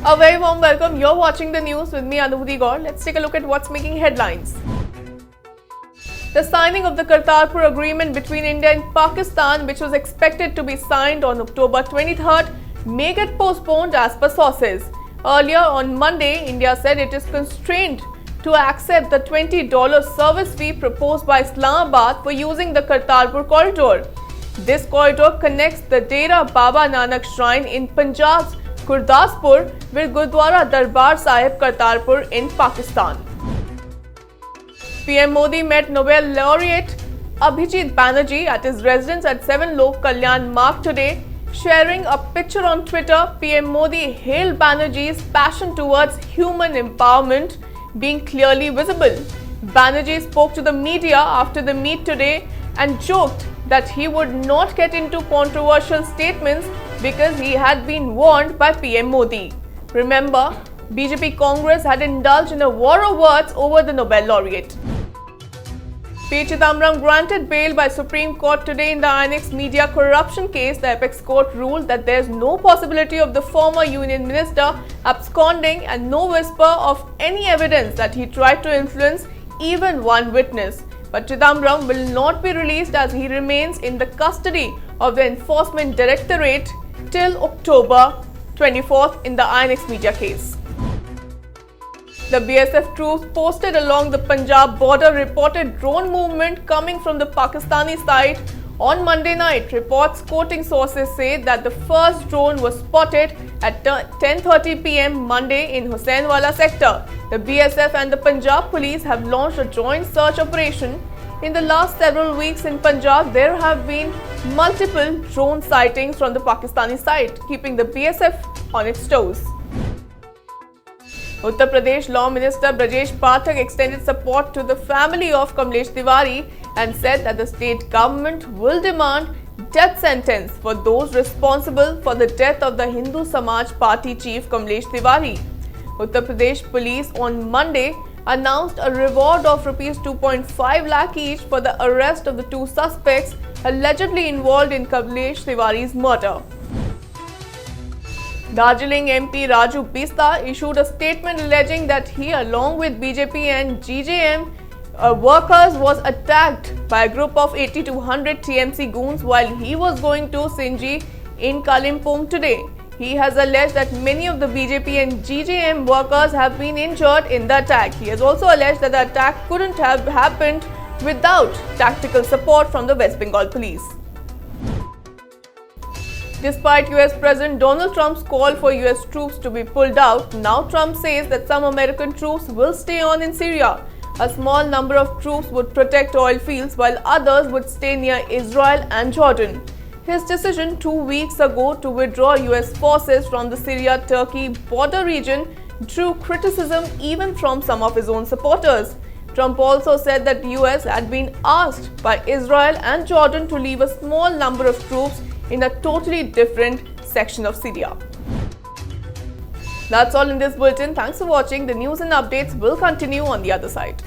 A very warm welcome. You're watching the news with me, Anubhuti Gaur. Let's take a look at what's making headlines. The signing of the Kartarpur Agreement between India and Pakistan, which was expected to be signed on October 23rd, may get postponed as per sources. Earlier on Monday, India said it is constrained to accept the $20 service fee proposed by Islamabad for using the Kartarpur corridor. This corridor connects the Dera Baba Nanak Shrine in Punjab's Gurdaspur with Gurdwara Darbar Sahib Kartarpur in Pakistan. PM Modi met Nobel laureate Abhijit Banerjee at his residence at 7 Lok Kalyan Marg today. Sharing a picture on Twitter, PM Modi hailed Banerjee's passion towards human empowerment being clearly visible. Banerjee spoke to the media after the meet today and joked that he would not get into controversial statements because he had been warned by PM Modi. Remember, BJP Congress had indulged in a war of words over the Nobel laureate. P. Chidambaram granted bail by Supreme Court today in the INX media corruption case. The apex court ruled that there is no possibility of the former union minister absconding and no whisper of any evidence that he tried to influence even one witness. But Chidambaram will not be released as he remains in the custody of the Enforcement Directorate till October 24th in the INX media case. The BSF troops posted along the Punjab border reported drone movement coming from the Pakistani side on Monday night. Reports quoting sources say that the first drone was spotted at 10:30 p.m. Monday in Husainwala sector. The BSF and the Punjab police have launched a joint search operation. In the last several weeks in Punjab, there have been multiple drone sightings from the Pakistani side, keeping the BSF on its toes. Uttar Pradesh Law Minister Brajesh Pathak extended support to the family of Kamlesh Tiwari and said that the state government will demand death sentence for those responsible for the death of the Hindu Samaj Party chief Kamlesh Tiwari. Uttar Pradesh police on Monday announced a reward of Rs 2.5 lakh each for the arrest of the two suspects allegedly involved in Kamlesh Tiwari's murder. Darjeeling MP Raju Bista issued a statement alleging that he, along with BJP and GJM workers, was attacked by a group of 80 to 100 TMC goons while he was going to Sinji in Kalimpong today. He has alleged that many of the BJP and GJM workers have been injured in the attack. He has also alleged that the attack couldn't have happened without tactical support from the West Bengal police. Despite US President Donald Trump's call for US troops to be pulled out, now Trump says that some American troops will stay on in Syria. A small number of troops would protect oil fields while others would stay near Israel and Jordan. His decision 2 weeks ago to withdraw US forces from the Syria-Turkey border region drew criticism even from some of his own supporters. Trump also said that the US had been asked by Israel and Jordan to leave a small number of troops in a totally different section of Syria. That's all in this bulletin. Thanks for watching. The news and updates will continue on the other side.